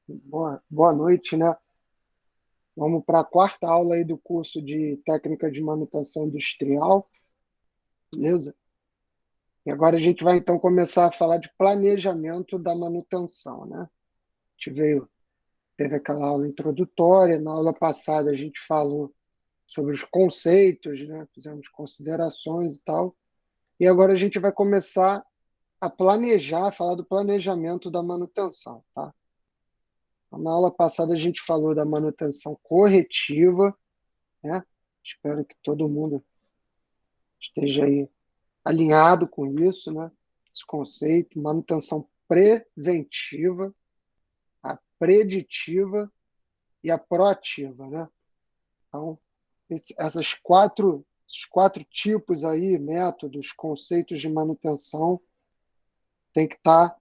Boa noite, né? Vamos para a quarta aula aí do curso de Técnica de Manutenção Industrial, beleza? E agora a gente vai então começar a falar de planejamento da manutenção, né? A gente teve aquela aula introdutória, na aula passada a gente falou sobre os conceitos, né? Fizemos considerações e tal. E agora a gente vai começar a planejar, falar do planejamento da manutenção, tá? Na aula passada a gente falou da manutenção corretiva, né? Espero que todo mundo esteja aí alinhado com isso, né? Esse conceito, manutenção preventiva, a preditiva e a proativa, né? Então, esses quatro tipos aí, métodos, conceitos de manutenção, tem que estar,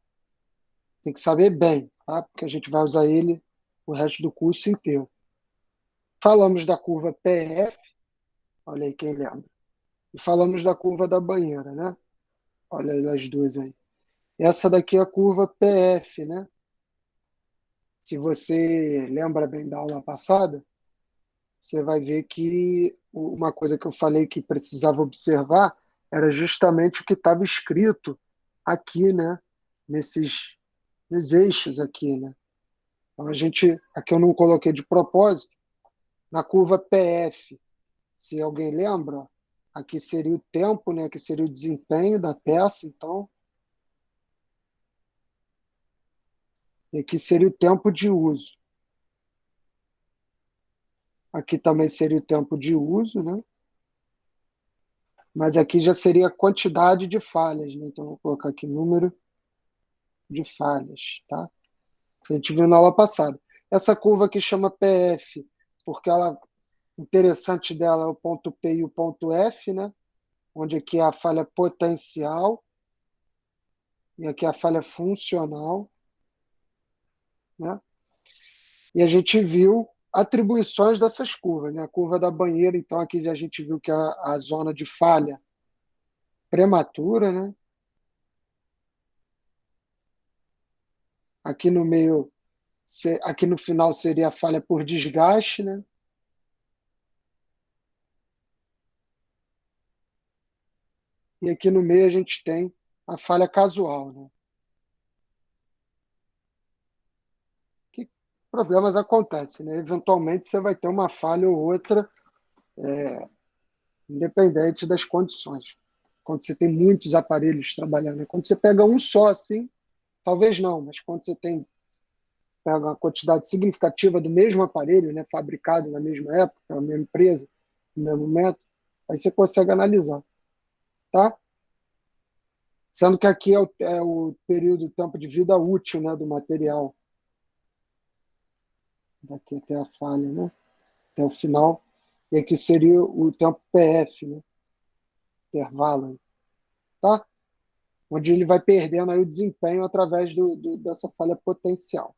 tem que saber bem, tá? Porque a gente vai usar ele o resto do curso inteiro. Falamos da curva PF, olha aí quem lembra. E falamos da curva da banheira, né? Olha aí as duas aí. Essa daqui é a curva PF, né? Se você lembra bem da aula passada, você vai ver que uma coisa que eu falei que precisava observar era justamente o que estava escrito aqui, né? Nesses nos eixos aqui, né? Então aqui eu não coloquei de propósito, na curva PF, se alguém lembra, aqui seria o tempo, né? Que seria o desempenho da peça, então, e aqui seria o tempo de uso. Aqui também seria o tempo de uso, né? Mas aqui já seria a quantidade de falhas, né? Então, vou colocar aqui número de falhas, tá? Que a gente viu na aula passada. Essa curva aqui chama PF, porque ela, o interessante dela é o ponto P e o ponto F, né? Onde aqui é a falha potencial e aqui é a falha funcional, né? E a gente viu atribuições dessas curvas, né? A curva da banheira, então aqui a gente viu que é a zona de falha prematura, né? Aqui no meio, aqui no final seria a falha por desgaste, né? E aqui no meio a gente tem a falha casual, né? Que problemas acontecem, né? Eventualmente você vai ter uma falha ou outra, independente das condições. Quando você tem muitos aparelhos trabalhando, né? Quando você pega um só assim, talvez não, mas quando você pega uma quantidade significativa do mesmo aparelho, né? Fabricado na mesma época, na mesma empresa, no mesmo método, aí você consegue analisar, tá? Sendo que aqui é o período, o tempo de vida útil, né, do material, daqui até a falha, né, até o final, e aqui seria o tempo PF, né, intervalo, tá? Onde ele vai perdendo aí o desempenho através dessa falha potencial.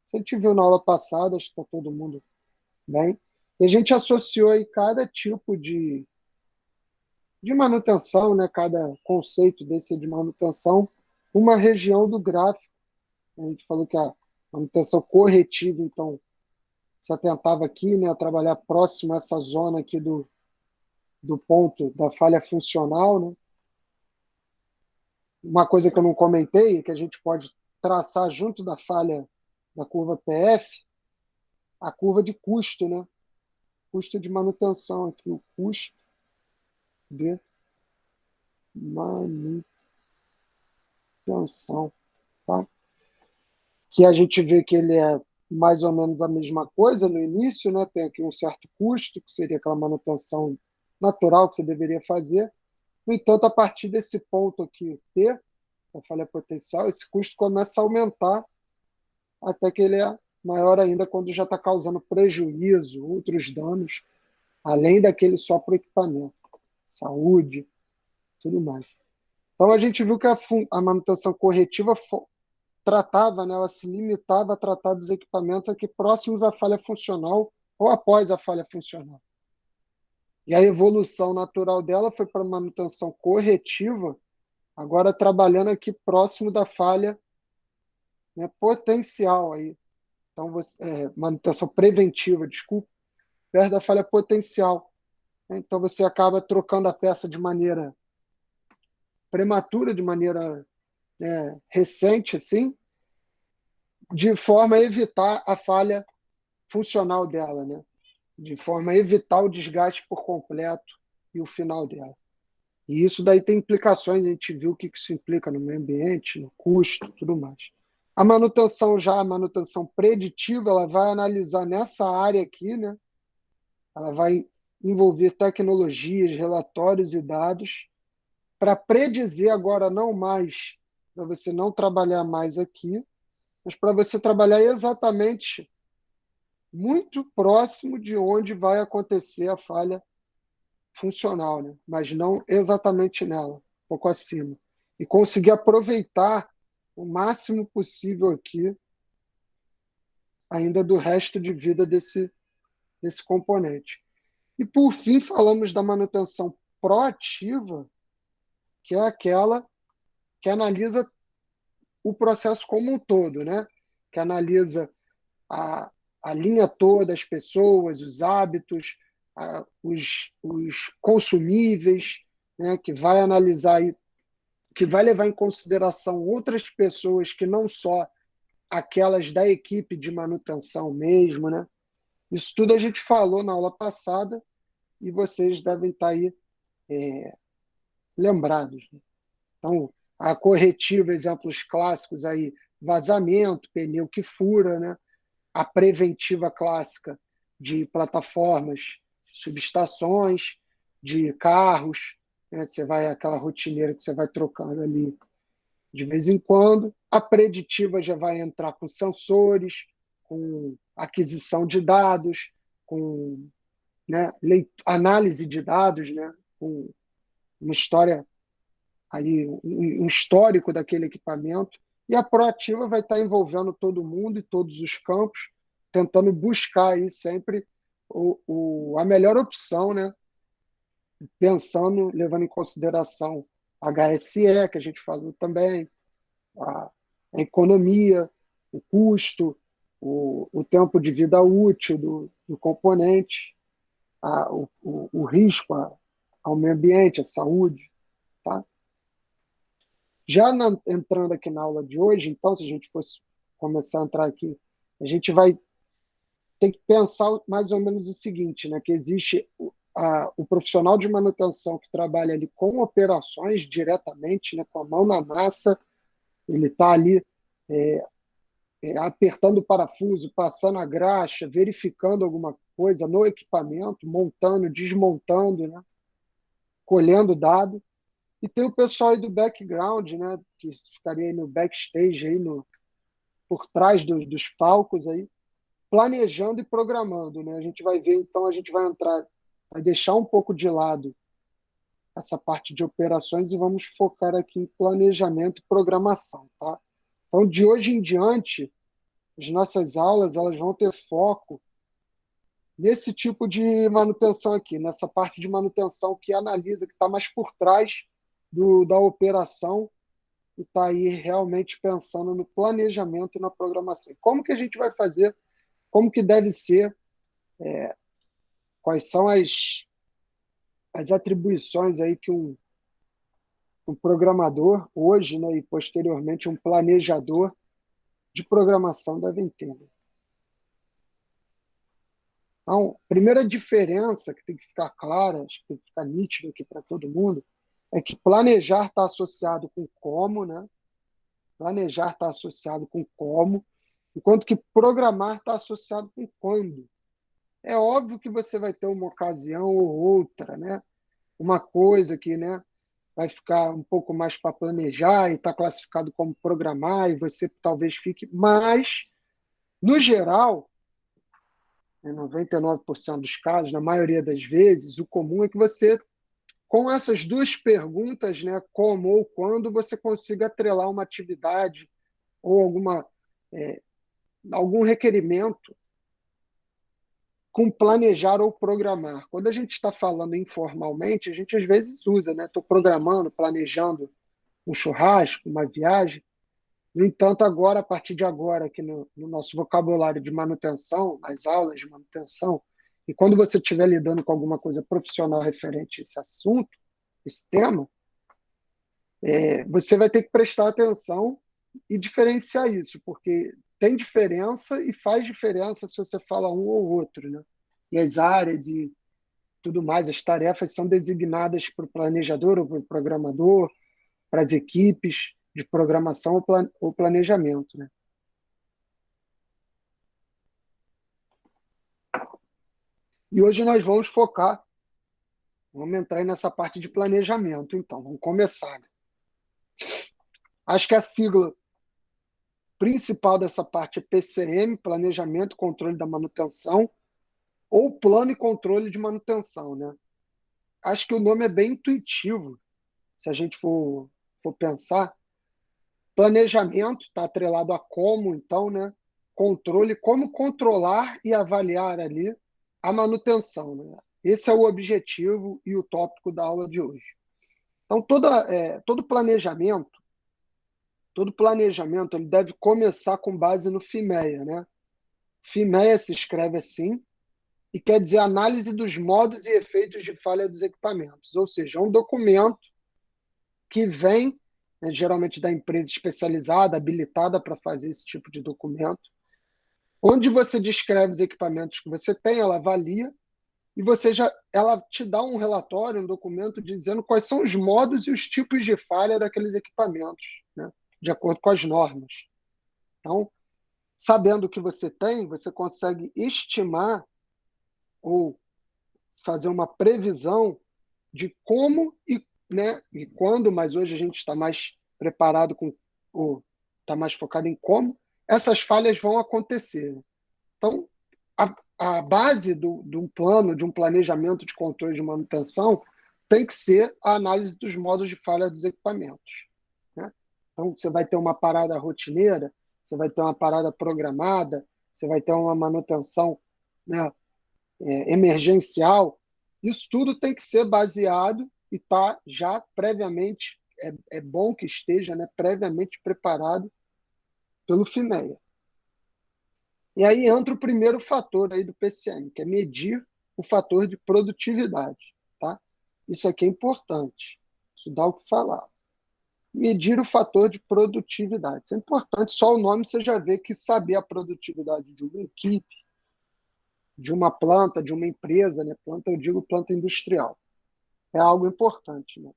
Isso a gente viu na aula passada, acho que está todo mundo bem. E a gente associou aí cada tipo de manutenção, né, cada conceito desse de manutenção, uma região do gráfico. A gente falou que a manutenção corretiva, então, se atentava aqui, né, a trabalhar próximo a essa zona aqui do ponto da falha funcional, né? Uma coisa que eu não comentei, é que a gente pode traçar junto da falha da curva PF, a curva de custo, né? Custo de manutenção aqui, o custo de manutenção, tá? Que a gente vê que ele é mais ou menos a mesma coisa no início, né? Tem aqui um certo custo, que seria aquela manutenção natural que você deveria fazer. No entanto, a partir desse ponto aqui, P, a falha potencial, esse custo começa a aumentar até que ele é maior ainda quando já está causando prejuízo, outros danos, além daquele só para o equipamento, saúde, tudo mais. Então a gente viu que a manutenção corretiva tratava, né, ela se limitava a tratar dos equipamentos aqui próximos à falha funcional ou após a falha funcional. E a evolução natural dela foi para manutenção corretiva, agora trabalhando aqui próximo da falha, né, potencial aí. Então, manutenção preventiva, desculpa, perto da falha potencial. Então, você acaba trocando a peça de maneira prematura, de maneira recente, assim, de forma a evitar a falha funcional dela, né? De forma a evitar o desgaste por completo e o final dela. E isso daí tem implicações, a gente viu o que isso implica no meio ambiente, no custo, tudo mais. A manutenção preditiva, ela vai analisar nessa área aqui, né? Ela vai envolver tecnologias, relatórios e dados para predizer agora não mais, para você não trabalhar mais aqui, mas para você trabalhar exatamente muito próximo de onde vai acontecer a falha funcional, né? Mas não exatamente nela, um pouco acima. E conseguir aproveitar o máximo possível aqui ainda do resto de vida desse componente. E, por fim, falamos da manutenção proativa, que é aquela que analisa o processo como um todo, né? Que analisa a, a linha toda, as pessoas, os hábitos, os consumíveis, né? Que vai analisar, que vai levar em consideração outras pessoas que não só aquelas da equipe de manutenção mesmo, né? Isso tudo a gente falou na aula passada e vocês devem estar aí lembrados, né? Então, a corretiva, exemplos clássicos aí, vazamento, pneu que fura, né? A preventiva clássica de plataformas, subestações, de carros, né? Você vai, aquela rotineira que você vai trocando ali de vez em quando. A preditiva já vai entrar com sensores, com aquisição de dados, com, né, análise de dados, né? Com uma história aí, um histórico daquele equipamento, e a proativa vai estar envolvendo todo mundo e todos os campos, tentando buscar aí sempre a melhor opção, né? Pensando, levando em consideração a HSE, que a gente falou também, a economia, o custo, o tempo de vida útil do componente, o risco ao meio ambiente, à saúde, tá? Já entrando aqui na aula de hoje, então, se a gente fosse começar a entrar aqui, a gente vai ter que pensar mais ou menos o seguinte, né? Que existe o profissional de manutenção que trabalha ali com operações diretamente, né? Com a mão na massa, ele está ali apertando o parafuso, passando a graxa, verificando alguma coisa no equipamento, montando, desmontando, né? Colhendo dado. E tem o pessoal aí do background, né? Que ficaria aí no backstage, aí por trás dos palcos aí, planejando e programando, né? A gente vai ver, então, a gente vai entrar, vai deixar um pouco de lado essa parte de operações e vamos focar aqui em planejamento e programação, tá? Então, de hoje em diante, as nossas aulas, elas vão ter foco nesse tipo de manutenção aqui, nessa parte de manutenção que analisa, que está mais por trás da operação e está aí realmente pensando no planejamento e na programação. Como que a gente vai fazer, como que deve ser, quais são as atribuições aí que um programador hoje, né, e posteriormente um planejador de programação devem ter, né? Então, a primeira diferença que tem que ficar clara, acho que tem que ficar nítido aqui para todo mundo, é que planejar está associado com como, né? Planejar está associado com como, enquanto que programar está associado com quando. É óbvio que você vai ter uma ocasião ou outra, né? Uma coisa que, né, vai ficar um pouco mais para planejar e está classificado como programar e você talvez fique, mas, no geral, em 99% dos casos, na maioria das vezes, o comum é que você, com essas duas perguntas, né, como ou quando, você consiga atrelar uma atividade ou algum requerimento com planejar ou programar. Quando a gente está falando informalmente, a gente às vezes usa, né? Estou programando, planejando um churrasco, uma viagem, No entanto, agora, a partir de agora, aqui no nosso vocabulário de manutenção, nas aulas de manutenção, e quando você estiver lidando com alguma coisa profissional referente a esse assunto, esse tema, você vai ter que prestar atenção e diferenciar isso, porque tem diferença e faz diferença se você fala um ou outro, né? E as áreas e tudo mais, as tarefas são designadas para o planejador ou para o programador, para as equipes de programação ou planejamento, né? E hoje nós vamos focar, vamos entrar nessa parte de planejamento, então, vamos começar, né? Acho que a sigla principal dessa parte é PCM, Planejamento e Controle da Manutenção, ou Plano e Controle de Manutenção, né? Acho que o nome é bem intuitivo, se a gente for pensar. Planejamento está atrelado a como, então, né? Controle, como controlar e avaliar ali a manutenção, né? Esse é o objetivo e o tópico da aula de hoje. Então, todo planejamento ele deve começar com base no FIMEA, né? FIMEA se escreve assim e quer dizer análise dos modos e efeitos de falha dos equipamentos, ou seja, é um documento que vem, né, geralmente da empresa especializada, habilitada para fazer esse tipo de documento, onde você descreve os equipamentos que você tem, ela avalia e ela te dá um relatório, um documento dizendo quais são os modos e os tipos de falha daqueles equipamentos, né, de acordo com as normas. Então, sabendo o que você tem, você consegue estimar ou fazer uma previsão de como e quando, mas hoje a gente está mais preparado ou está mais focado em como essas falhas vão acontecer. Então, a base de um plano, de um planejamento de controle de manutenção, tem que ser a análise dos modos de falha dos equipamentos, né? Então, você vai ter uma parada rotineira, você vai ter uma parada programada, você vai ter uma manutenção, né, emergencial. Isso tudo tem que ser baseado e está já previamente, é bom que esteja, né, previamente preparado pelo FIMEA. E aí entra o primeiro fator aí do PCM, que é medir o fator de produtividade, tá? Isso aqui é importante, isso dá o que falar. Medir o fator de produtividade, isso é importante, só o nome você já vê que saber a produtividade de uma equipe, de uma planta, de uma empresa, né? Planta, eu digo planta industrial, é algo importante, né?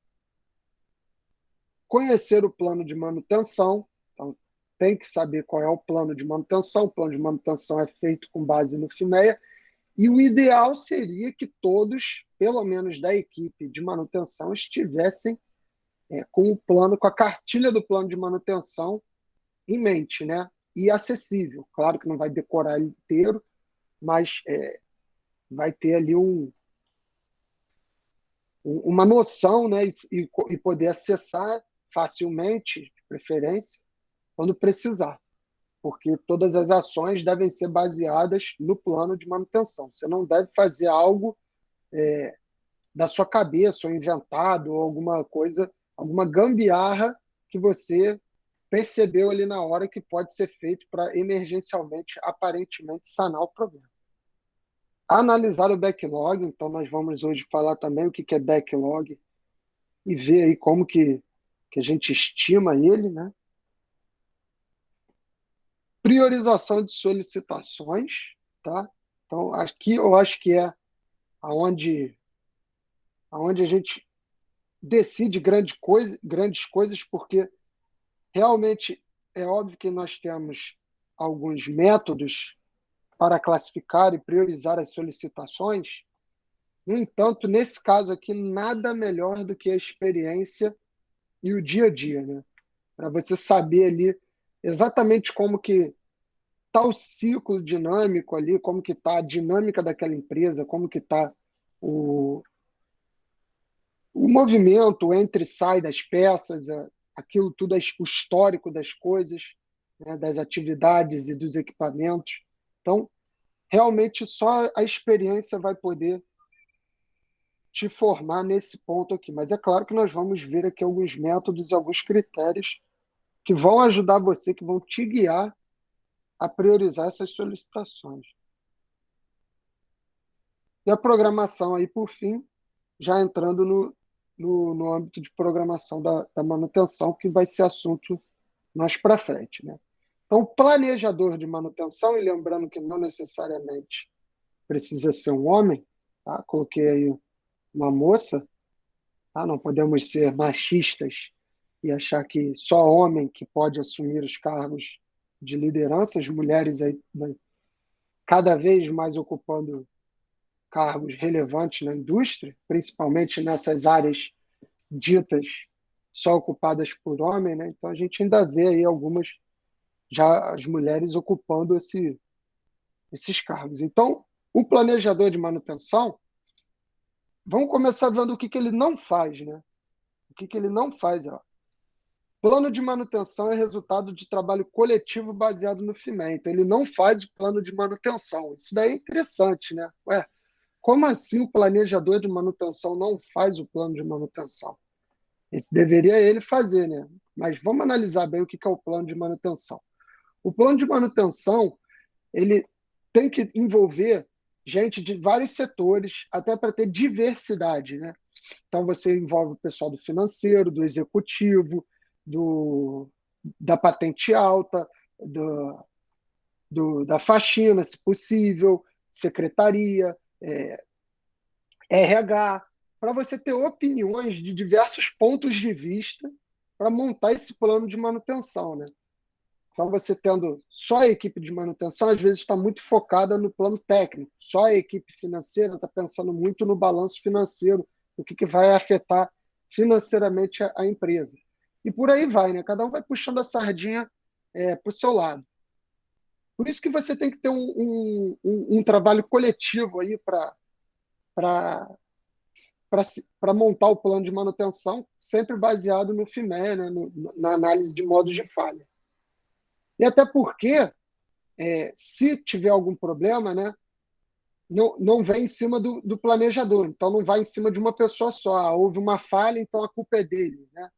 Conhecer o plano de manutenção, então tem que saber qual é o plano de manutenção. O plano de manutenção é feito com base no FIMEA, e o ideal seria que todos, pelo menos da equipe de manutenção, estivessem com o plano, com a cartilha do plano de manutenção em mente, né? E acessível. Claro que não vai decorar ele inteiro, mas vai ter ali uma noção, né? E poder acessar facilmente, de preferência, quando precisar, porque todas as ações devem ser baseadas no plano de manutenção. Você não deve fazer algo da sua cabeça, ou inventado, ou alguma coisa, alguma gambiarra que você percebeu ali na hora que pode ser feito para emergencialmente, aparentemente, sanar o problema. Analisar o backlog, então nós vamos hoje falar também o que é backlog e ver aí como que a gente estima ele, né? Priorização de solicitações, tá? Então, aqui eu acho que é aonde, aonde a gente decide grandes coisas, porque realmente é óbvio que nós temos alguns métodos para classificar e priorizar as solicitações. No entanto, nesse caso aqui, nada melhor do que a experiência e o dia a dia, né? Para você saber ali exatamente como que está o ciclo dinâmico ali, como que está a dinâmica daquela empresa, como que está o, o movimento entre e sai das peças, aquilo tudo, o histórico das coisas, né, das atividades e dos equipamentos. Então, realmente só a experiência vai poder te formar nesse ponto aqui. Mas é claro que nós vamos ver aqui alguns métodos e alguns critérios que vão ajudar você, que vão te guiar a priorizar essas solicitações. E a programação aí, por fim, já entrando no âmbito de programação da manutenção, que vai ser assunto mais para frente, né? Então, planejador de manutenção, e lembrando que não necessariamente precisa ser um homem, tá? Coloquei aí uma moça, tá? Não podemos ser machistas e achar que só homem que pode assumir os cargos de liderança, as mulheres aí cada vez mais ocupando cargos relevantes na indústria, principalmente nessas áreas ditas só ocupadas por homem, né? Então a gente ainda vê aí algumas já as mulheres ocupando esses cargos. Então, o planejador de manutenção, vamos começar vendo o que ele não faz, né? O que ele não faz, ó. Plano de manutenção é resultado de trabalho coletivo baseado no FIME. Então, ele não faz o plano de manutenção. Isso daí é interessante, né? Ué, como assim o planejador de manutenção não faz o plano de manutenção? Esse deveria ele fazer, né? Mas vamos analisar bem o que é o plano de manutenção. O plano de manutenção, ele tem que envolver gente de vários setores, até para ter diversidade, né? Então, você envolve o pessoal do financeiro, do executivo, da patente alta, da faxina, se possível, secretaria, RH, para você ter opiniões de diversos pontos de vista para montar esse plano de manutenção, né? Então, você tendo só a equipe de manutenção, às vezes está muito focada no plano técnico. Só a equipe financeira está pensando muito no balanço financeiro, o que vai afetar financeiramente a empresa. E por aí vai, né? Cada um vai puxando a sardinha para o seu lado. Por isso que você tem que ter um trabalho coletivo aí para montar o plano de manutenção, sempre baseado no FIME, né? Na análise de modos de falha. E até porque se tiver algum problema, né, não vem em cima do planejador, então não vai em cima de uma pessoa só. Ah, houve uma falha, então a culpa é dele, né?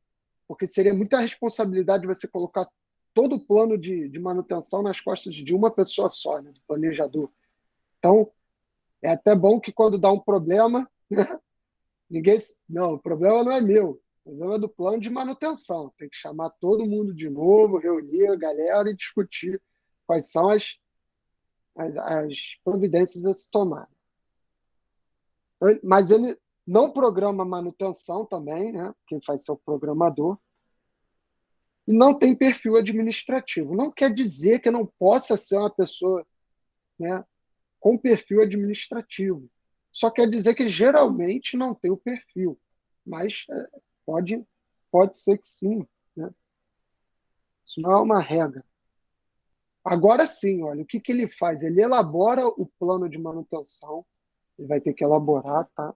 Porque seria muita responsabilidade você colocar todo o plano de manutenção nas costas de uma pessoa só, né, do planejador. Então, é até bom que quando dá um problema, ninguém. Não, o problema não é meu, o problema é do plano de manutenção. Tem que chamar todo mundo de novo, reunir a galera e discutir quais são as providências a se tomar. Mas ele não programa manutenção também, né? Quem faz ser o programador, e não tem perfil administrativo. Não quer dizer que não possa ser uma pessoa, né, com perfil administrativo. Só quer dizer que geralmente não tem o perfil, mas pode, pode ser que sim, né? Isso não é uma regra. Agora sim, olha, o que ele faz? Ele elabora o plano de manutenção, ele vai ter que elaborar, tá?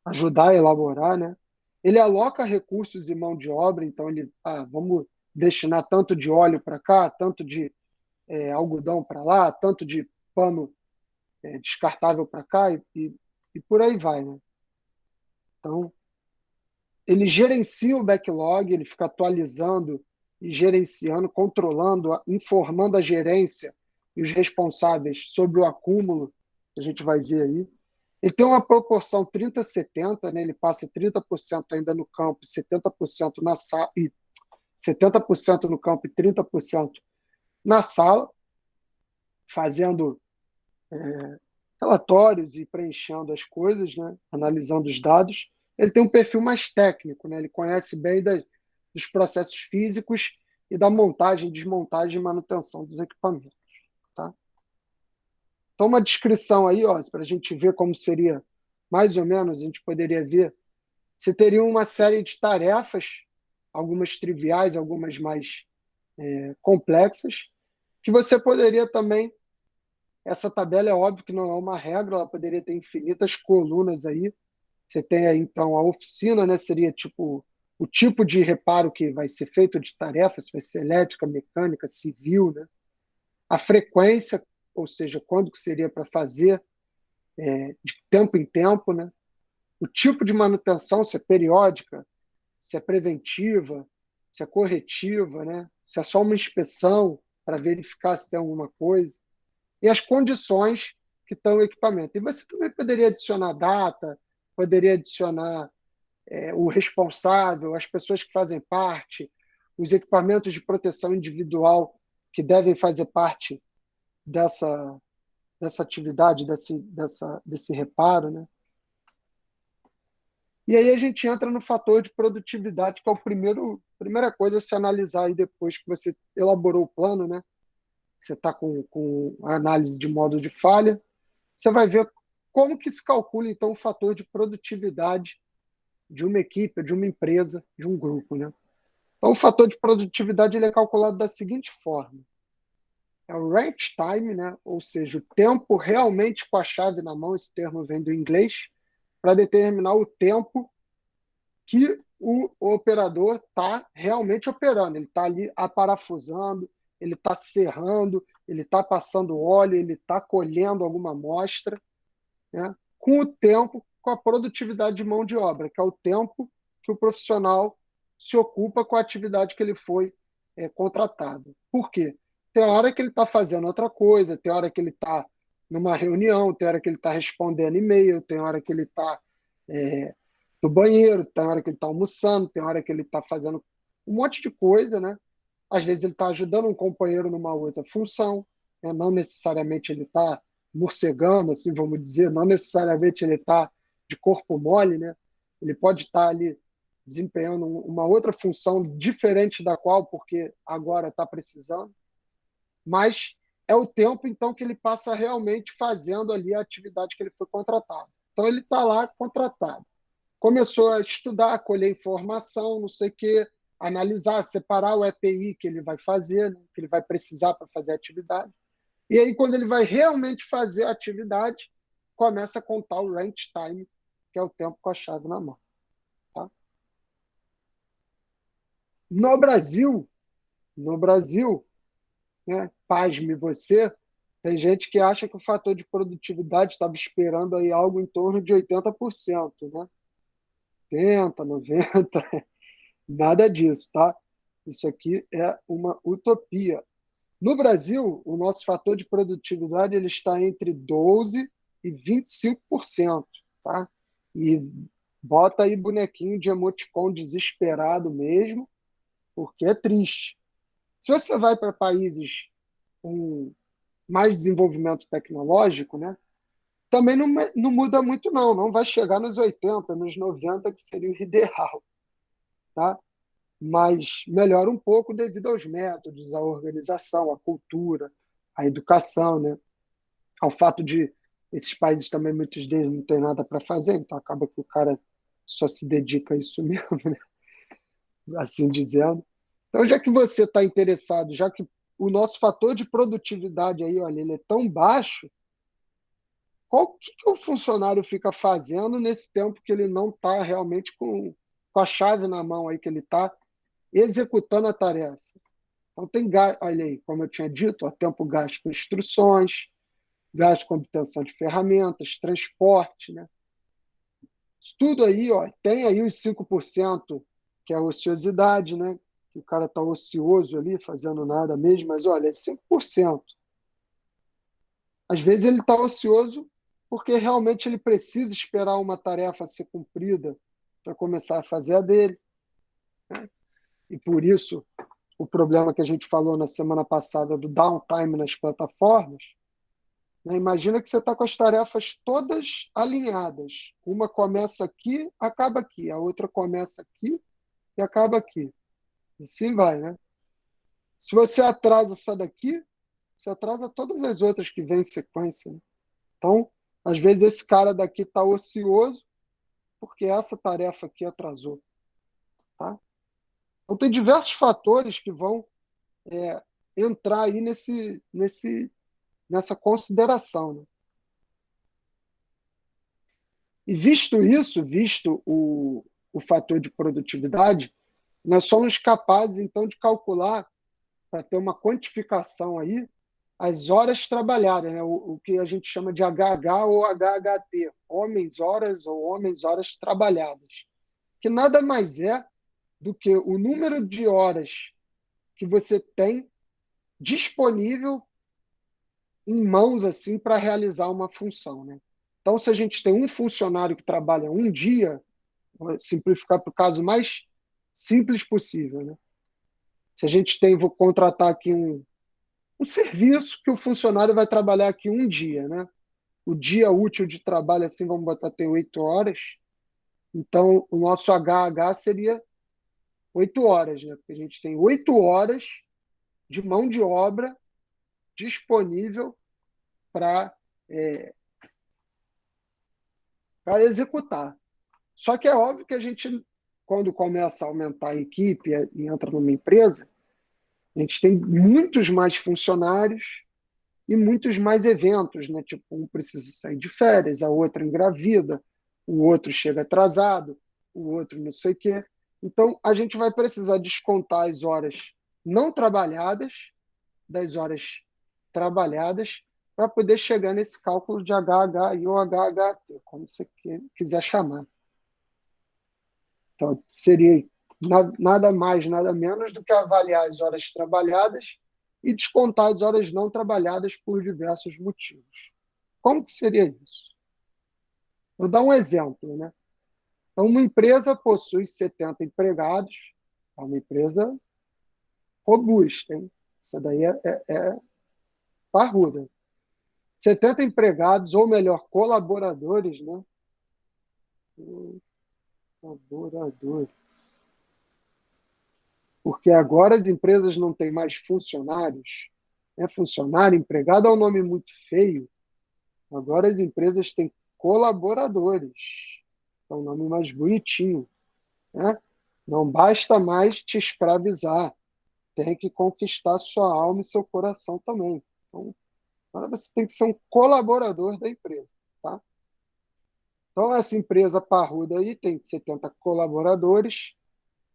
Ajudar a elaborar, né? Ele aloca recursos e mão de obra, então vamos destinar tanto de óleo para cá, tanto de algodão para lá, tanto de pano descartável para cá e por aí vai, né? Então, ele gerencia o backlog, ele fica atualizando e gerenciando, controlando, informando a gerência e os responsáveis sobre o acúmulo, que a gente vai ver aí. Ele tem uma proporção 30-70, né? Ele passa 30% ainda no campo, 70% na sala, e 70% no campo e 30% na sala, fazendo relatórios e preenchendo as coisas, né? Analisando os dados. Ele tem um perfil mais técnico, né? Ele conhece bem dos processos físicos e da montagem, desmontagem e manutenção dos equipamentos. Tá? Então, uma descrição aí, para a gente ver como seria, mais ou menos, a gente poderia ver, você teria uma série de tarefas, algumas triviais, algumas mais complexas, que você poderia também, essa tabela é óbvio que não é uma regra, ela poderia ter infinitas colunas aí. Você tem aí, então, a oficina, né, seria tipo o tipo de reparo que vai ser feito de tarefa, se vai ser elétrica, mecânica, civil, né? A frequência, ou seja, quando que seria para fazer, de tempo em tempo, né? O tipo de manutenção, se é periódica, se é preventiva, se é corretiva, né? Se é só uma inspeção para verificar se tem alguma coisa, e as condições que estão no equipamento. E você também poderia adicionar data, poderia adicionar o responsável, as pessoas que fazem parte, os equipamentos de proteção individual que devem fazer parte dessa atividade, desse reparo, né? E aí a gente entra no fator de produtividade, que é primeira coisa a se analisar aí depois que você elaborou o plano, né? Você está com a análise de modo de falha, você vai ver como que se calcula, então, o fator de produtividade de uma equipe, de uma empresa, de um grupo, né? Então, o fator de produtividade ele é calculado da seguinte forma. É o range time, né? Ou seja, o tempo realmente com a chave na mão, esse termo vem do inglês, para determinar o tempo que o operador está realmente operando. Ele está ali aparafusando, ele está serrando, ele está passando óleo, ele está colhendo alguma amostra, né? Com o tempo, com a produtividade de mão de obra, que é o tempo que o profissional se ocupa com a atividade que ele foi contratado. Por quê? Tem hora que ele está fazendo outra coisa, tem hora que ele está numa reunião, tem hora que ele está respondendo e-mail, tem hora que ele está no banheiro, tem hora que ele está almoçando, tem hora que ele está fazendo um monte de coisa, né? Às vezes ele está ajudando um companheiro numa outra função, né? Não necessariamente ele está morcegando, assim, vamos dizer, não necessariamente ele está de corpo mole, né? Ele pode estar ali desempenhando uma outra função diferente da qual, porque agora está precisando, mas é o tempo, então, que ele passa realmente fazendo ali a atividade que ele foi contratado. Então, ele está lá contratado. Começou a estudar, colher informação, não sei o quê, analisar, separar o EPI que ele vai fazer, né, que ele vai precisar para fazer a atividade. E aí, quando ele vai realmente fazer a atividade, começa a contar o range time, que é o tempo com a chave na mão. Tá? No Brasil, né, pasme você, tem gente que acha que o fator de produtividade estava esperando aí algo em torno de 80%, né? 80, 90, nada disso, tá? Isso aqui é uma utopia. No Brasil, o nosso fator de produtividade ele está entre 12% e 25%, tá? E bota aí bonequinho de emoticon desesperado mesmo, porque é triste. Se você vai para países com mais desenvolvimento tecnológico, né? Também não muda muito, não. Não vai chegar nos 80, nos 90, que seria o ideal, tá? Mas melhora um pouco devido aos métodos, à organização, à cultura, à educação, né? Ao fato de esses países também, muitos deles não têm nada para fazer, então acaba que o cara só se dedica a isso mesmo, né? Assim dizendo. Então, já que você está interessado, já que o nosso fator de produtividade aí, olha, ele é tão baixo, qual que o funcionário fica fazendo nesse tempo que ele não está realmente com a chave na mão aí, que ele está executando a tarefa? Então, olha aí, como eu tinha dito, ó, tempo gasto com instruções, gasto com obtenção de ferramentas, transporte, né? Isso tudo aí, ó, tem aí os 5% que é a ociosidade, né? Que o cara está ocioso ali, fazendo nada mesmo, mas olha, é 5%. Às vezes ele está ocioso porque realmente ele precisa esperar uma tarefa ser cumprida para começar a fazer a dele, né? E por isso, o problema que a gente falou na semana passada do downtime nas plataformas, né? Imagina que você está com as tarefas todas alinhadas. Uma começa aqui, acaba aqui. A outra começa aqui e acaba aqui. E assim vai, né? Se você atrasa essa daqui, você atrasa todas as outras que vêm em sequência, né? Então, às vezes esse cara daqui está ocioso porque essa tarefa aqui atrasou, tá? Então, tem diversos fatores que vão entrar aí nessa consideração, né? E visto isso, visto o fator de produtividade, nós somos capazes, então, de calcular, para ter uma quantificação aí, as horas trabalhadas, né? O que a gente chama de HH ou HHT, homens horas ou homens horas trabalhadas, que nada mais é do que o número de horas que você tem disponível em mãos assim para realizar uma função, né? Então, se a gente tem um funcionário que trabalha um dia, vou simplificar para o caso mais simples possível, né? Se a gente tem, vou contratar aqui um serviço que o funcionário vai trabalhar aqui um dia, né? O dia útil de trabalho, assim, vamos botar ter 8 horas. Então, o nosso HH seria 8 horas, né? Porque a gente tem 8 horas de mão de obra disponível para executar. Só que é óbvio que a gente, quando começa a aumentar a equipe e entra numa empresa, a gente tem muitos mais funcionários e muitos mais eventos, né? Tipo, um precisa sair de férias, a outra engravida, o outro chega atrasado, o outro não sei o quê. Então, a gente vai precisar descontar as horas não trabalhadas das horas trabalhadas para poder chegar nesse cálculo de HH e ou HHT, como você quiser chamar. Então, seria nada mais, nada menos do que avaliar as horas trabalhadas e descontar as horas não trabalhadas por diversos motivos. Como que seria isso? Vou dar um exemplo, né? Então, uma empresa possui 70 empregados, é uma empresa robusta, hein? Essa daí é parruda. 70 empregados, ou melhor, colaboradores, né? Colaboradores. Porque agora as empresas não têm mais funcionários. É funcionário, empregado é um nome muito feio. Agora as empresas têm colaboradores. É um nome mais bonitinho, né? Não basta mais te escravizar. Tem que conquistar sua alma e seu coração também. Então, agora você tem que ser um colaborador da empresa, tá? Então, essa empresa parruda aí tem 70 colaboradores.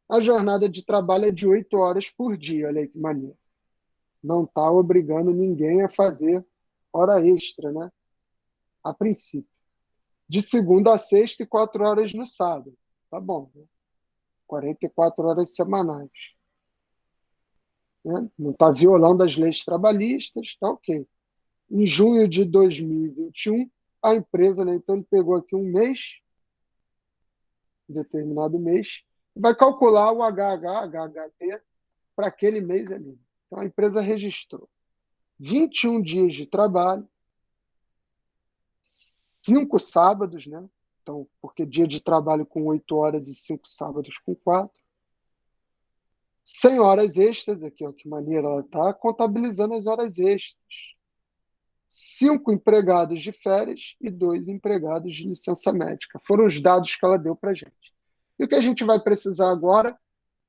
A jornada de trabalho é de 8 horas por dia. Olha aí que maneiro. Não está obrigando ninguém a fazer hora extra, né? A princípio. De segunda a sexta e 4 horas no sábado. Tá bom, né? 44 horas semanais. Né? Não está violando as leis trabalhistas, tá ok. Em junho de 2021, a empresa, né, então ele pegou aqui um mês, um determinado mês, e vai calcular o HHT para aquele mês ali. Então a empresa registrou 21 dias de trabalho, 5 sábados, né? Então, porque dia de trabalho com 8 horas e 5 sábados com 4. 100 horas extras, aqui, ó, que maneira ela está contabilizando as horas extras. 5 empregados de férias e 2 empregados de licença médica. Foram os dados que ela deu para a gente. E o que a gente vai precisar agora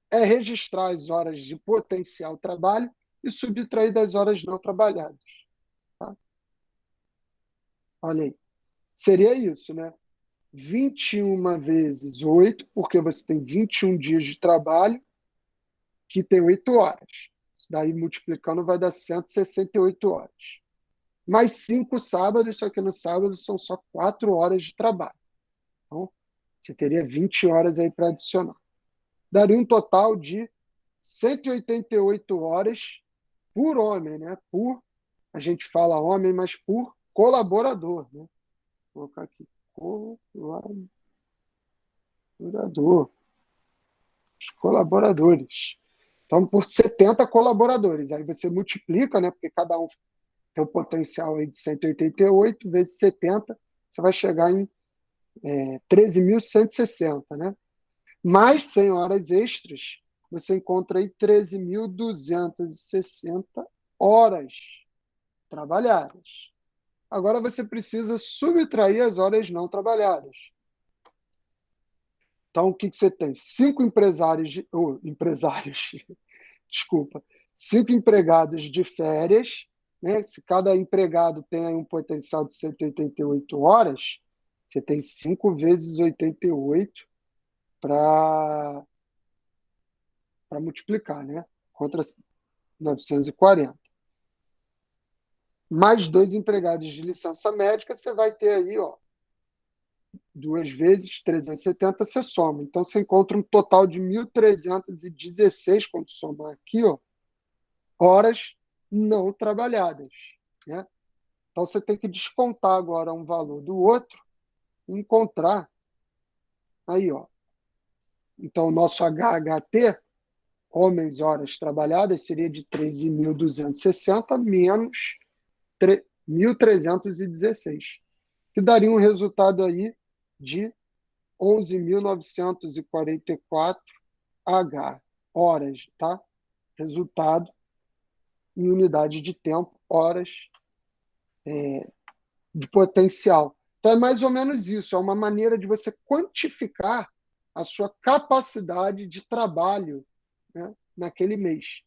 é registrar as horas de potencial trabalho e subtrair das horas não trabalhadas. Tá? Olha aí. Seria isso, né? 21 vezes 8, porque você tem 21 dias de trabalho, que tem 8 horas. Isso daí multiplicando vai dar 168 horas. Mais 5 sábados, só que no sábado são só 4 horas de trabalho. Então, você teria 20 horas aí para adicionar. Daria um total de 188 horas por homem, né? Por, a gente fala homem, mas por colaborador, né? Vou colocar aqui, colaborador, os colaboradores. Então, por 70 colaboradores. Aí você multiplica, né? Porque cada um tem o potencial aí de 188 vezes 70, você vai chegar em 13.160, né? Mais 100 horas extras, você encontra aí 13.260 horas trabalhadas. Agora você precisa subtrair as horas não trabalhadas. Então, o que você tem? 5 empresários, desculpa, 5 empregados de férias, né? Se cada empregado tem aí um potencial de 188 horas, você tem 5 vezes 88 para multiplicar, né? Contra 940. Mais 2 empregados de licença médica, você vai ter aí, ó, 2 vezes 370, você soma. Então, você encontra um total de 1.316, quando somar aqui, ó, horas não trabalhadas, né? Então, você tem que descontar agora um valor do outro e encontrar aí, ó. Então, o nosso HHT, homens horas trabalhadas, seria de 13.260 menos 1.316, que daria um resultado aí de 11.944 horas, tá? Resultado em unidade de tempo, horas de potencial. Então, é mais ou menos isso, é uma maneira de você quantificar a sua capacidade de trabalho, né, naquele mês.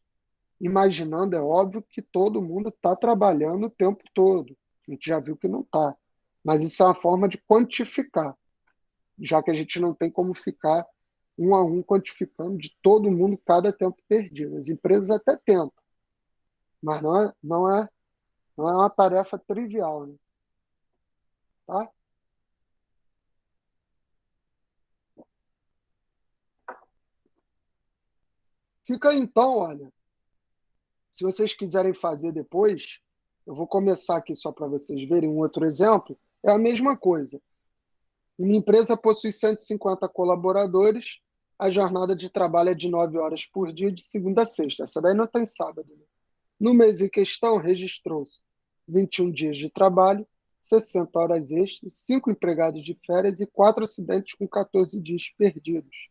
Imaginando, é óbvio, que todo mundo está trabalhando o tempo todo. A gente já viu que não está. Mas isso é uma forma de quantificar, já que a gente não tem como ficar um a um quantificando de todo mundo cada tempo perdido. As empresas até tentam, mas não é uma tarefa trivial, né? Tá? Fica aí, então, olha, se vocês quiserem fazer depois, eu vou começar aqui só para vocês verem um outro exemplo, é a mesma coisa. Uma empresa possui 150 colaboradores, a jornada de trabalho é de 9 horas por dia, de segunda a sexta. Essa daí não tem sábado, né? No mês em questão, registrou-se 21 dias de trabalho, 60 horas extras, 5 empregados de férias e 4 acidentes com 14 dias perdidos.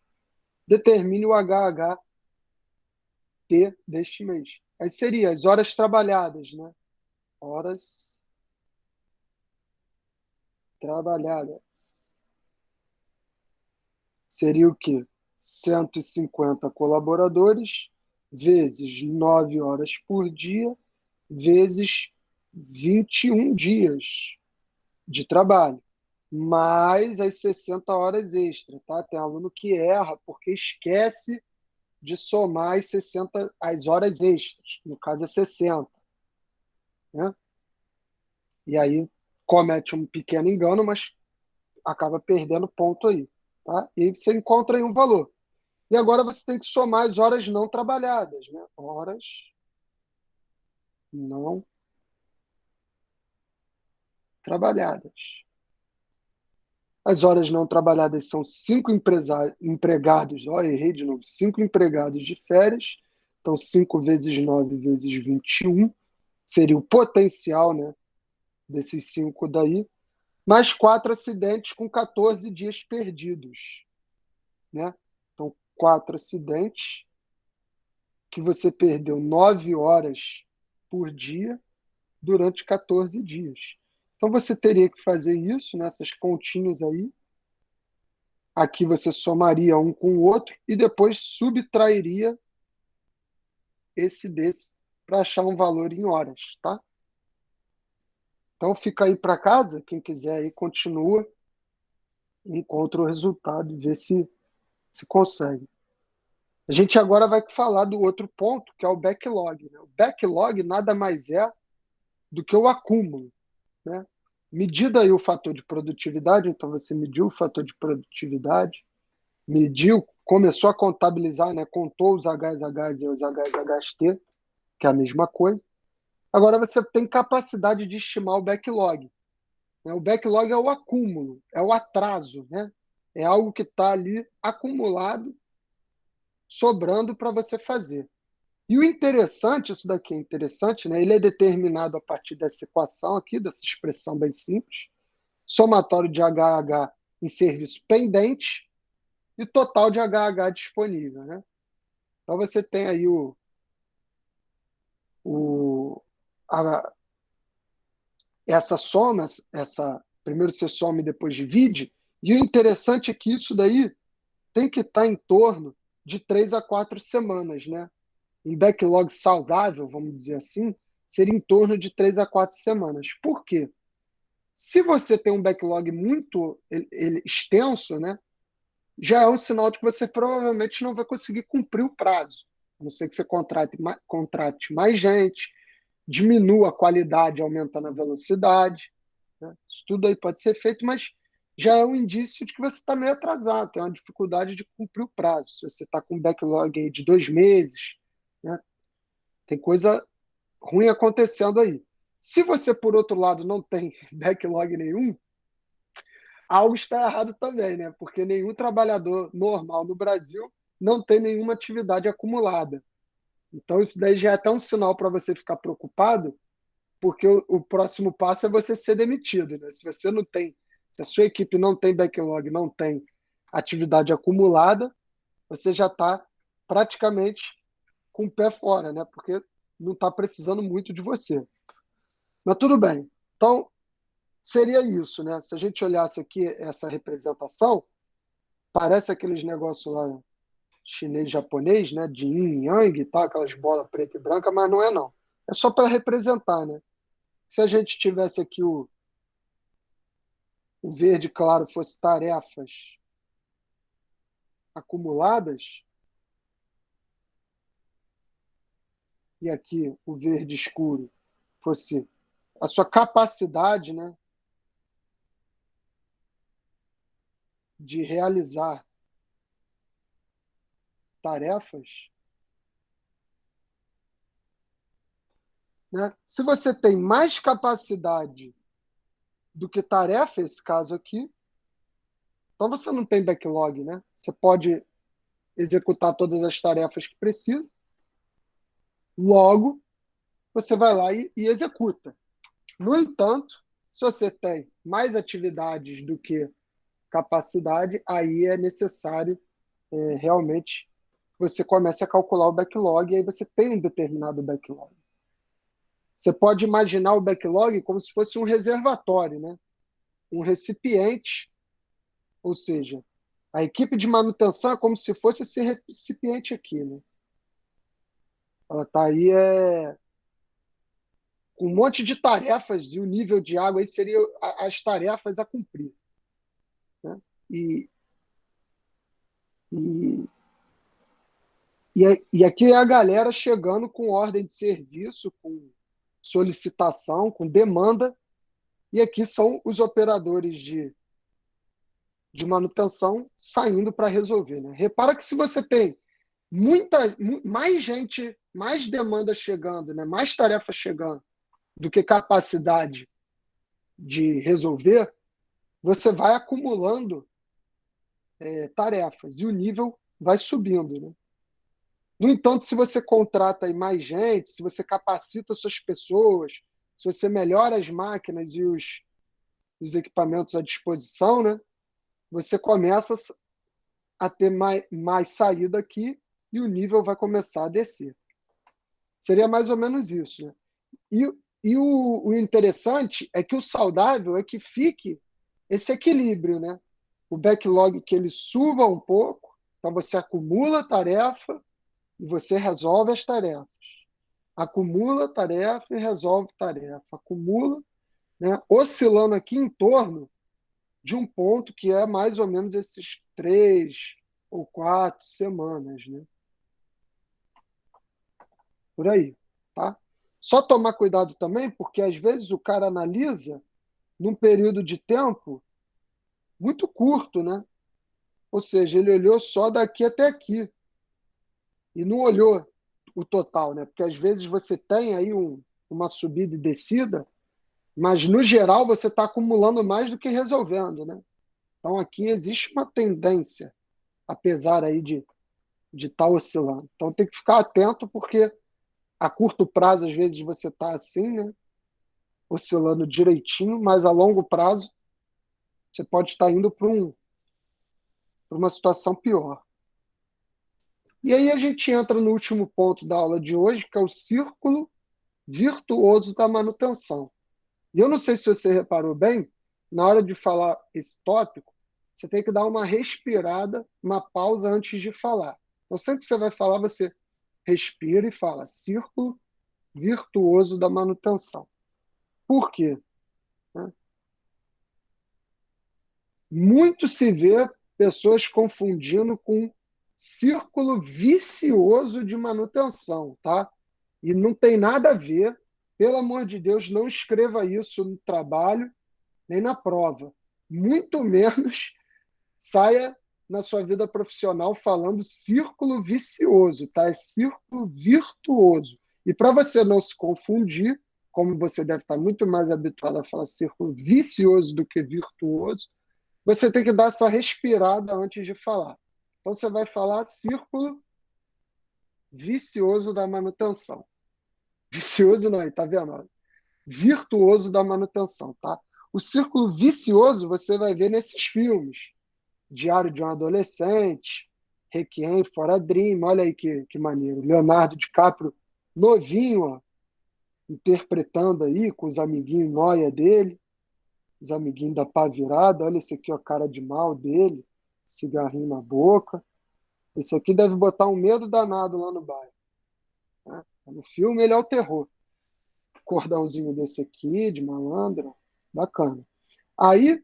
Determine o HHT deste mês. Aí seria as horas trabalhadas, né? Horas trabalhadas. Seria o quê? 150 colaboradores, vezes 9 horas por dia, vezes 21 dias de trabalho, mais as 60 horas extra, tá? Tem aluno que erra porque esquece de somar as 60, as horas extras, no caso é 60, né? E aí comete um pequeno engano, mas acaba perdendo ponto aí, tá? E aí você encontra aí um valor. E agora você tem que somar as horas não trabalhadas, né? Horas não trabalhadas. As horas não trabalhadas são 5 empregados, ó, errei de novo, 5 empregados de férias, então 5 vezes 9 vezes 21 seria o potencial, né, desses 5 daí, mais 4 acidentes com 14 dias perdidos, né? Então, 4 acidentes que você perdeu 9 horas por dia durante 14 dias. Então, você teria que fazer isso, nessas continhas aí. Aqui você somaria um com o outro e depois subtrairia esse desse para achar um valor em horas, tá? Então fica aí para casa, quem quiser aí continua, encontra o resultado e vê se consegue. A gente agora vai falar do outro ponto, que é o backlog, né? O backlog nada mais é do que o acúmulo, né? Medida aí o fator de produtividade, então você mediu o fator de produtividade, mediu, começou a contabilizar, né? Contou os HSH e os HSHT, que é a mesma coisa. Agora você tem capacidade de estimar o backlog, né? O backlog é o acúmulo, é o atraso, né? É algo que está ali acumulado, sobrando para você fazer. E o interessante, isso daqui é interessante, né? Ele é determinado a partir dessa equação aqui, dessa expressão bem simples, somatório de HH em serviço pendente e total de HH disponível, né? Então você tem aí o, a, essa soma, primeiro você soma e depois divide, e o interessante é que isso daí tem que estar em torno de 3 a 4 semanas, né? Um backlog saudável, vamos dizer assim, seria em torno de 3 a 4 semanas. Por quê? Se você tem um backlog muito extenso, né, já é um sinal de que você provavelmente não vai conseguir cumprir o prazo. A não ser que você contrate mais gente, diminua a qualidade aumentando a velocidade, né? Isso tudo aí pode ser feito, mas já é um indício de que você está meio atrasado, tem uma dificuldade de cumprir o prazo. Se você está com um backlog aí de 2 meses, né, tem coisa ruim acontecendo aí. Se você, por outro lado, não tem backlog nenhum, algo está errado também, né? Porque nenhum trabalhador normal no Brasil não tem nenhuma atividade acumulada. Então, isso daí já é até um sinal para você ficar preocupado, porque o próximo passo é você ser demitido, né? Se você não tem, se a sua equipe não tem backlog, não tem atividade acumulada, você já está praticamente com o pé fora, né? Porque não está precisando muito de você. Mas tudo bem. Então, seria isso, né? Se a gente olhasse aqui essa representação, parece aqueles negócios lá chinês, japonês, né? De yin e yang e tal, aquelas bolas preta e branca, mas não é não. É só para representar, né? Se a gente tivesse aqui o verde claro fosse tarefas acumuladas, e aqui o verde escuro fosse a sua capacidade, né, de realizar tarefas, né? Se você tem mais capacidade do que tarefa, esse caso aqui, então você não tem backlog, né? Você pode executar todas as tarefas que precisa, logo você vai lá e executa. No entanto, se você tem mais atividades do que capacidade, aí é necessário realmente que você comece a calcular o backlog, e aí você tem um determinado backlog. Você pode imaginar o backlog como se fosse um reservatório, né? Um recipiente, ou seja, a equipe de manutenção é como se fosse esse recipiente aqui, né? Ela está aí com um monte de tarefas, e o nível de água aí seria as tarefas a cumprir, né? E, e, e aqui é a galera chegando com ordem de serviço, com solicitação, com demanda, e aqui são os operadores de manutenção saindo para resolver, né? Repara que se você tem mais gente, mais demanda chegando, né? Mais tarefas chegando do que capacidade de resolver, você vai acumulando tarefas e o nível vai subindo, né? No entanto, se você contrata aí mais gente, se você capacita suas pessoas, se você melhora as máquinas e os equipamentos à disposição, né? Você começa a ter mais saída aqui e o nível vai começar a descer. Seria mais ou menos isso, né? E, o interessante é que o saudável é que fique esse equilíbrio, né? O backlog que ele suba um pouco, então você acumula tarefa e você resolve as tarefas. Acumula tarefa e resolve tarefa. Acumula, né? Oscilando aqui em torno de um ponto que é mais ou menos esses 3 ou 4 semanas, né? Por aí, tá? Só tomar cuidado também, porque às vezes o cara analisa num período de tempo muito curto, né? Ou seja, ele olhou só daqui até aqui e não olhou o total, né? Porque às vezes você tem aí uma subida e descida, mas no geral você está acumulando mais do que resolvendo, né? Então aqui existe uma tendência, apesar aí de estar oscilando. Então tem que ficar atento, porque a curto prazo às vezes você está assim, né? Oscilando direitinho, mas a longo prazo você pode estar indo para uma situação pior. E aí a gente entra no último ponto da aula de hoje, que é o círculo virtuoso da manutenção. E eu não sei se você reparou bem, na hora de falar esse tópico, você tem que dar uma respirada, uma pausa antes de falar. Então, sempre que você vai falar, você respira e fala círculo virtuoso da manutenção. Por quê? Muito se vê pessoas confundindo com círculo vicioso de manutenção, tá? E não tem nada a ver. Pelo amor de Deus, não escreva isso no trabalho nem na prova. muito menos saia na sua vida profissional falando círculo vicioso, tá? É círculo virtuoso. E para você não se confundir, como você deve estar muito mais habituado a falar círculo vicioso do que virtuoso, você tem que dar essa respirada antes de falar. Então você vai falar círculo vicioso da manutenção. Vicioso não, tá vendo? Virtuoso da manutenção, tá? O círculo vicioso você vai ver nesses filmes. Diário de um Adolescente, Requiem for a Dream, olha aí que maneiro. Leonardo DiCaprio novinho, ó, interpretando aí com os amiguinhos nóia dele, os amiguinhos da pá virada, olha esse aqui, ó, cara de mal dele, cigarrinho na boca. Esse aqui deve botar um medo danado lá no bairro, né? No filme ele é o terror. Cordãozinho desse aqui, de malandro, bacana. Aí,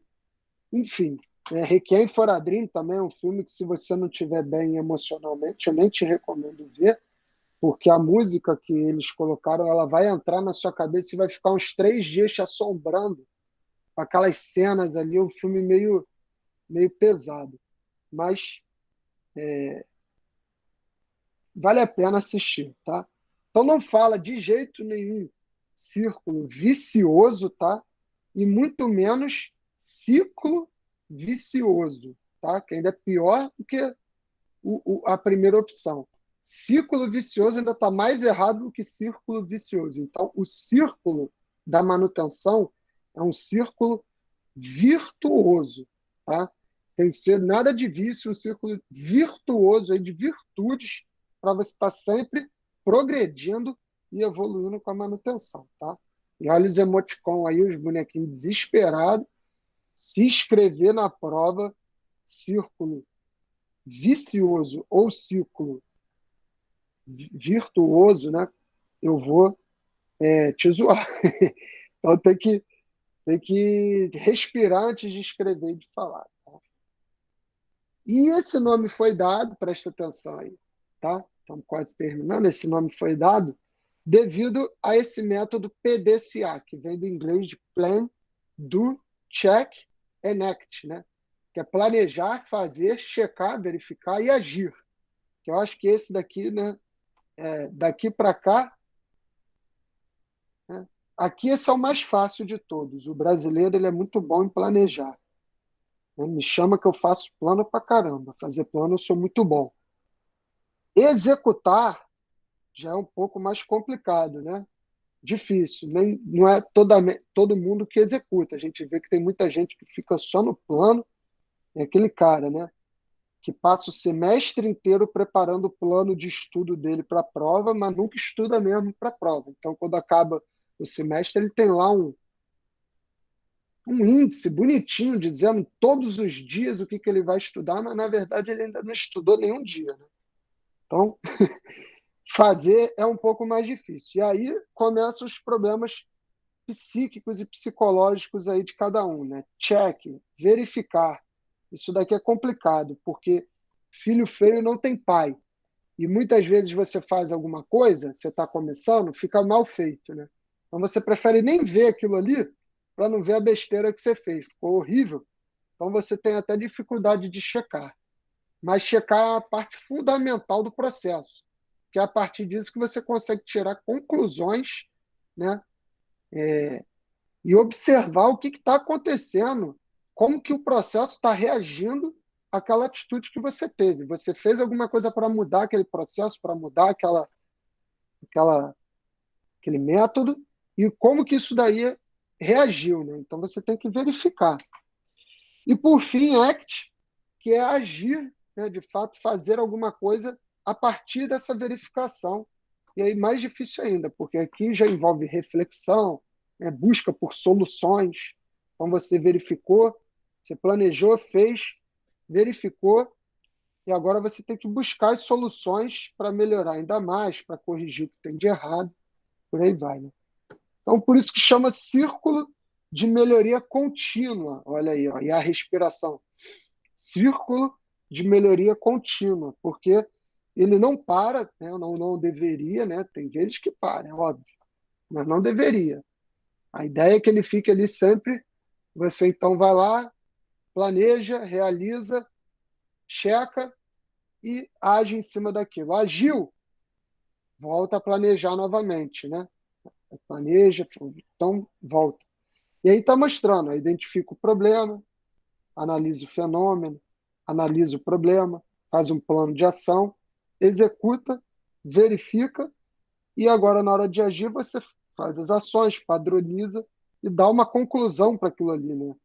enfim, Requiem for a Dream também é um filme que, se você não estiver bem emocionalmente, eu nem te recomendo ver, porque a música que eles colocaram, ela vai entrar na sua cabeça e vai ficar uns 3 dias te assombrando com aquelas cenas ali, um filme meio pesado. Mas vale a pena assistir, tá? Então não fala de jeito nenhum círculo vicioso, tá? E muito menos ciclo vicioso, tá? Que ainda é pior do que a primeira opção. Círculo vicioso ainda está mais errado do que círculo vicioso. Então, o círculo da manutenção é um círculo virtuoso, tá? Tem que ser nada de vício, um círculo virtuoso aí de virtudes para você estar sempre progredindo e evoluindo com a manutenção, tá? E olha os emoticons aí, os bonequinhos desesperados, se inscrever na prova, círculo vicioso ou ciclo virtuoso, né? Eu vou te zoar. Então tem que respirar antes de escrever e de falar. Tá? E esse nome foi dado, presta atenção aí, tá? Estamos quase terminando. Esse nome foi dado devido a esse método PDCA, que vem do inglês de Plan, Do, Check and Act, né? Que é planejar, fazer, checar, verificar e agir. Que eu acho que esse daqui, né, daqui para cá, né, aqui esse é o mais fácil de todos. O brasileiro ele é muito bom em planejar. Né? Me chama que eu faço plano para caramba. Fazer plano eu sou muito bom. Executar já é um pouco mais complicado, né? Difícil. Nem, não é todo mundo que executa. A gente vê que tem muita gente que fica só no plano. É aquele cara, né? Que passa o semestre inteiro preparando o plano de estudo dele para a prova, mas nunca estuda mesmo para a prova. Então, quando acaba o semestre, ele tem lá um índice bonitinho dizendo todos os dias o que ele vai estudar, mas na verdade ele ainda não estudou nenhum dia, né? Então, fazer é um pouco mais difícil. E aí começam os problemas psíquicos e psicológicos aí de cada um, né? Check, verificar. Isso daqui é complicado, porque filho feio não tem pai. E muitas vezes você faz alguma coisa, você está começando, fica mal feito, né? Então você prefere nem ver aquilo ali para não ver a besteira que você fez. Ficou horrível. Então você tem até dificuldade de checar. Mas checar é a parte fundamental do processo, que é a partir disso que você consegue tirar conclusões, né? E observar o que está acontecendo, como que o processo está reagindo àquela atitude que você teve. Você fez alguma coisa para mudar aquele processo, para mudar aquela, aquele método, e como que isso daí reagiu, né? Então você tem que verificar. E por fim, act, que é agir, né? De fato, fazer alguma coisa a partir dessa verificação. E aí mais difícil ainda, porque aqui já envolve reflexão, né? Busca por soluções. Então você verificou, você planejou, fez, verificou, e agora você tem que buscar as soluções para melhorar ainda mais, para corrigir o que tem de errado, por aí vai, né? Então, por isso que chama círculo de melhoria contínua. Olha aí, ó, e a respiração. Círculo de melhoria contínua, porque ele não para, né? Não deveria, né? Tem vezes que para, é óbvio, mas não deveria. A ideia é que ele fique ali sempre. Você então vai lá, planeja, realiza, checa e age em cima daquilo. Agiu, volta a planejar novamente, né? Planeja, então volta. E aí está mostrando, identifica o problema, analisa o fenômeno, analisa o problema, faz um plano de ação, executa, verifica, e agora, na hora de agir, você faz as ações, padroniza e dá uma conclusão para aquilo ali, né?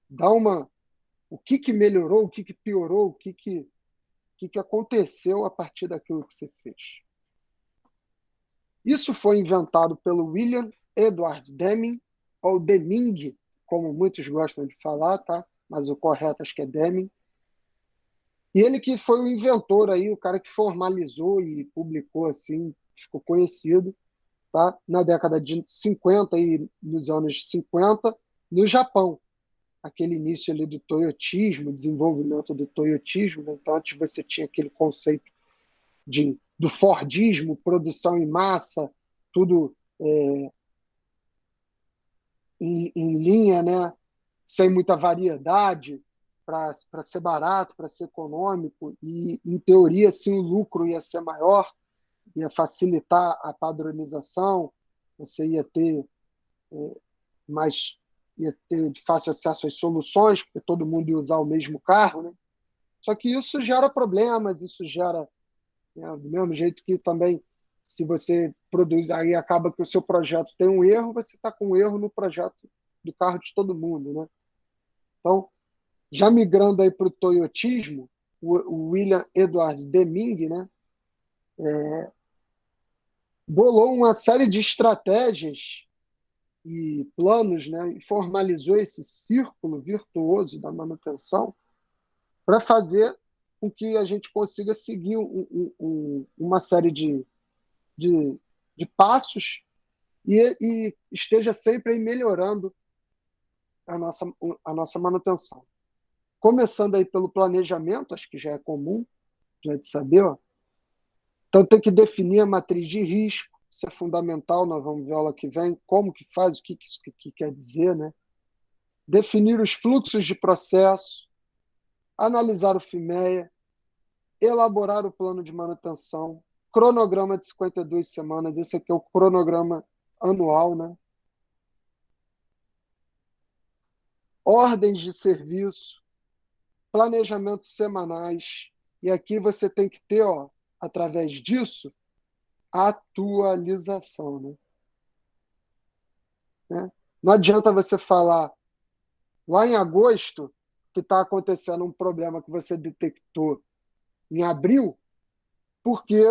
Dá o que melhorou, o que piorou, o que aconteceu a partir daquilo que você fez. Isso foi inventado pelo William Edward Deming, ou Deming, como muitos gostam de falar, tá? Mas o correto acho que é Deming. E ele que foi o inventor aí, o cara que formalizou e publicou assim, ficou conhecido, tá? Na década de 50 e nos anos 50, no Japão. Aquele início ali do toyotismo, desenvolvimento do toyotismo, né? Então antes você tinha aquele conceito do Fordismo, produção em massa, tudo em linha, né? Sem muita variedade, para ser barato, para ser econômico, e em teoria, sim, o lucro ia ser maior, ia facilitar a padronização, você ia ter mais, ia ter de fácil acesso às soluções, porque todo mundo ia usar o mesmo carro, né? Só que isso gera problemas, isso gera, né, do mesmo jeito que também, se você produz, aí acaba que o seu projeto tem um erro, você está com um erro no projeto do carro de todo mundo, né? Então, já migrando aí para o toyotismo, o William Edward Deming, né, bolou uma série de estratégias e planos, né, e formalizou esse círculo virtuoso da manutenção para fazer com que a gente consiga seguir uma série de, de passos e esteja sempre aí melhorando a nossa, a nossa manutenção. Começando aí pelo planejamento, acho que já é comum, já é de saber, ó. Então tem que definir a matriz de risco, isso é fundamental, nós vamos ver a aula que vem, como que faz, o que isso que quer dizer, né? Definir os fluxos de processo, analisar o FIMEA, elaborar o plano de manutenção, cronograma de 52 semanas, esse aqui é o cronograma anual, né? Ordens de serviço, planejamentos semanais, e aqui você tem que ter, ó, através disso, atualização, né? Não adianta você falar lá em agosto que está acontecendo um problema que você detectou em abril, porque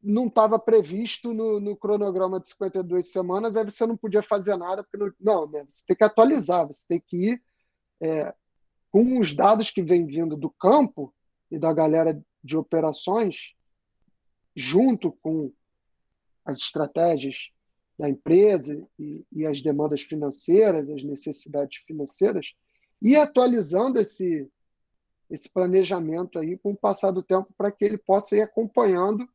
não estava previsto no cronograma de 52 semanas, aí você não podia fazer nada, porque não, né? Você tem que atualizar, você tem que ir com os dados que vêm vindo do campo e da galera de operações, junto com as estratégias da empresa e as demandas financeiras, as necessidades financeiras, e atualizando esse planejamento aí com o passar do tempo para que ele possa ir acompanhando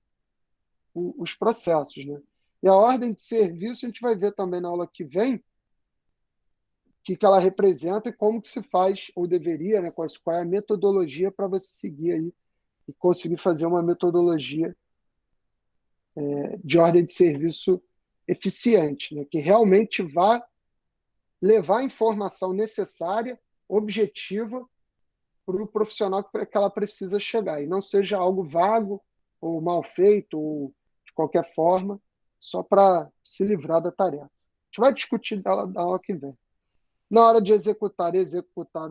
os processos, né? E a ordem de serviço a gente vai ver também na aula que vem o que ela representa e como que se faz, ou deveria, né? Qual é a metodologia para você seguir aí e conseguir fazer uma metodologia de ordem de serviço eficiente, né? Que realmente vá levar a informação necessária, objetiva, para o profissional que ela precisa chegar, e não seja algo vago ou mal feito, ou de qualquer forma, só para se livrar da tarefa. A gente vai discutir dela da aula que vem. Na hora de executar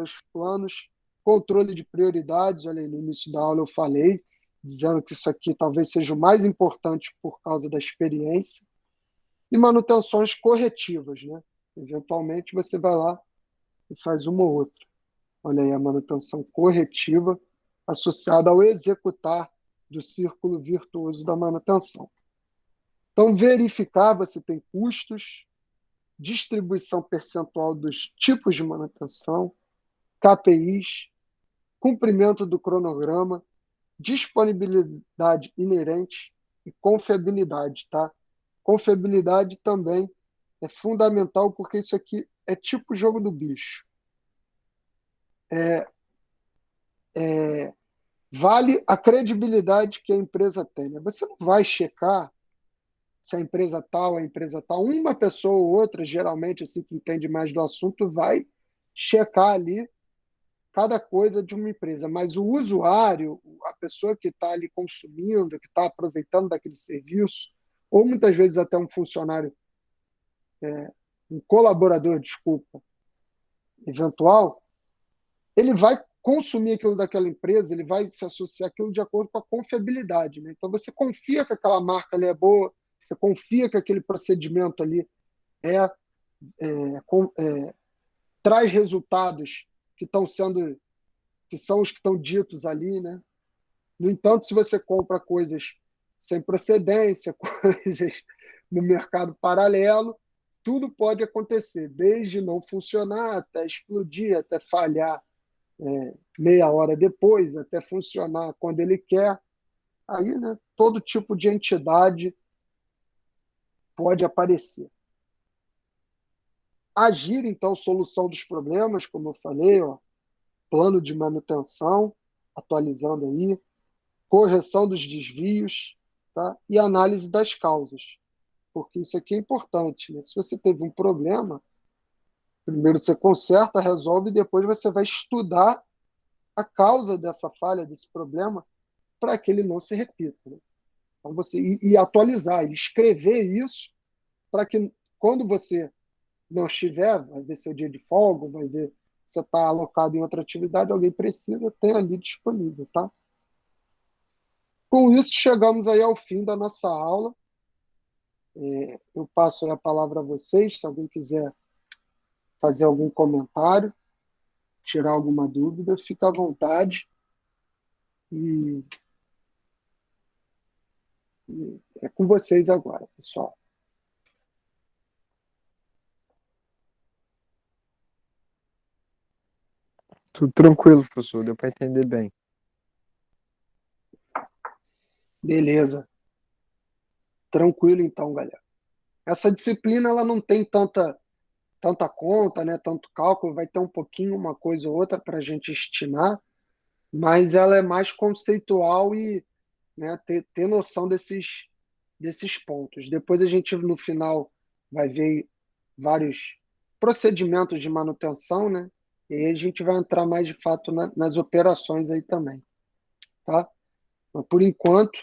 os planos, controle de prioridades, olha aí, no início da aula eu falei, dizendo que isso aqui talvez seja o mais importante por causa da experiência, e manutenções corretivas, né? Eventualmente você vai lá e faz uma ou outra. Olha aí a manutenção corretiva associada ao executar do círculo virtuoso da manutenção. Então, verificar, você tem custos, distribuição percentual dos tipos de manutenção, KPIs, cumprimento do cronograma, disponibilidade inerente e confiabilidade, tá? Confiabilidade também é fundamental porque isso aqui é tipo jogo do bicho. vale a credibilidade que a empresa tem, né? Você não vai checar se a empresa tal, a empresa tal. Uma pessoa ou outra, geralmente, assim, que entende mais do assunto, vai checar ali cada coisa de uma empresa. Mas o usuário, a pessoa que está ali consumindo, que está aproveitando daquele serviço, ou muitas vezes até um funcionário, um colaborador, desculpa, eventual, ele vai consumir aquilo daquela empresa, ele vai se associar aquilo de acordo com a confiabilidade, né? Então você confia que aquela marca ali é boa, você confia que aquele procedimento ali é, traz resultados que estão sendo, que são os que estão ditos ali, né? No entanto, se você compra coisas sem procedência, coisas no mercado paralelo, tudo pode acontecer, desde não funcionar até explodir, até falhar meia hora depois, até funcionar quando ele quer. Aí, né, todo tipo de entidade pode aparecer. Agir, então, solução dos problemas, como eu falei, ó, plano de manutenção, atualizando aí, correção dos desvios, tá? E análise das causas, porque isso aqui é importante, né? Se você teve um problema, primeiro você conserta, resolve, e depois você vai estudar a causa dessa falha, desse problema, para que ele não se repita, né? Então você e atualizar, e escrever isso para que quando você não estiver, vai ver seu dia de folga, vai ver se você está alocado em outra atividade, alguém precisa ter ali disponível, tá? Com isso, chegamos aí ao fim da nossa aula. Eu passo aí a palavra a vocês, se alguém quiser fazer algum comentário, tirar alguma dúvida, fica à vontade. E é com vocês agora, pessoal. Tudo tranquilo, professor, deu para entender bem. Beleza. Tranquilo então, galera. Essa disciplina ela não tem tanta conta, né, tanto cálculo, vai ter um pouquinho uma coisa ou outra para a gente estimar, mas ela é mais conceitual e, né, ter noção desses pontos. Depois a gente, no final, vai ver vários procedimentos de manutenção, né? E aí a gente vai entrar mais de fato nas operações aí também, tá? Mas por enquanto,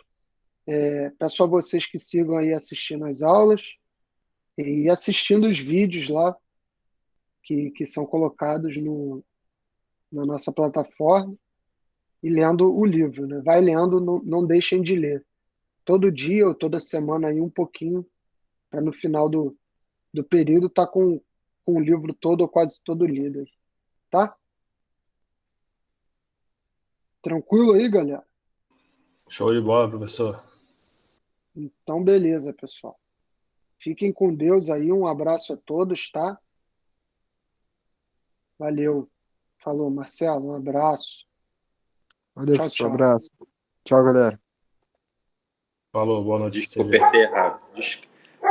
peço a vocês que sigam aí assistindo as aulas e assistindo os vídeos lá que são colocados na nossa plataforma e lendo o livro, né? Vai lendo, não deixem de ler. Todo dia ou toda semana aí um pouquinho, para no final do período estar com o livro todo ou quase todo lido aí, tá? Tranquilo aí, galera? Show de bola, professor. Então, beleza, pessoal. Fiquem com Deus aí, um abraço a todos, tá? Valeu. Falou, Marcelo, um abraço. Valeu, Tchau, professor, tchau. abraço. Tchau, galera. Falou, boa noite. Desculpa, apertei errado.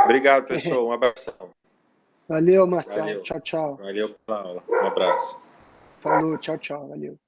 Obrigado, pessoal. Um abração. Valeu, Marcelo. Valeu. Tchau, tchau. Valeu pela aula. Um abraço. Falou, tchau, tchau. Valeu.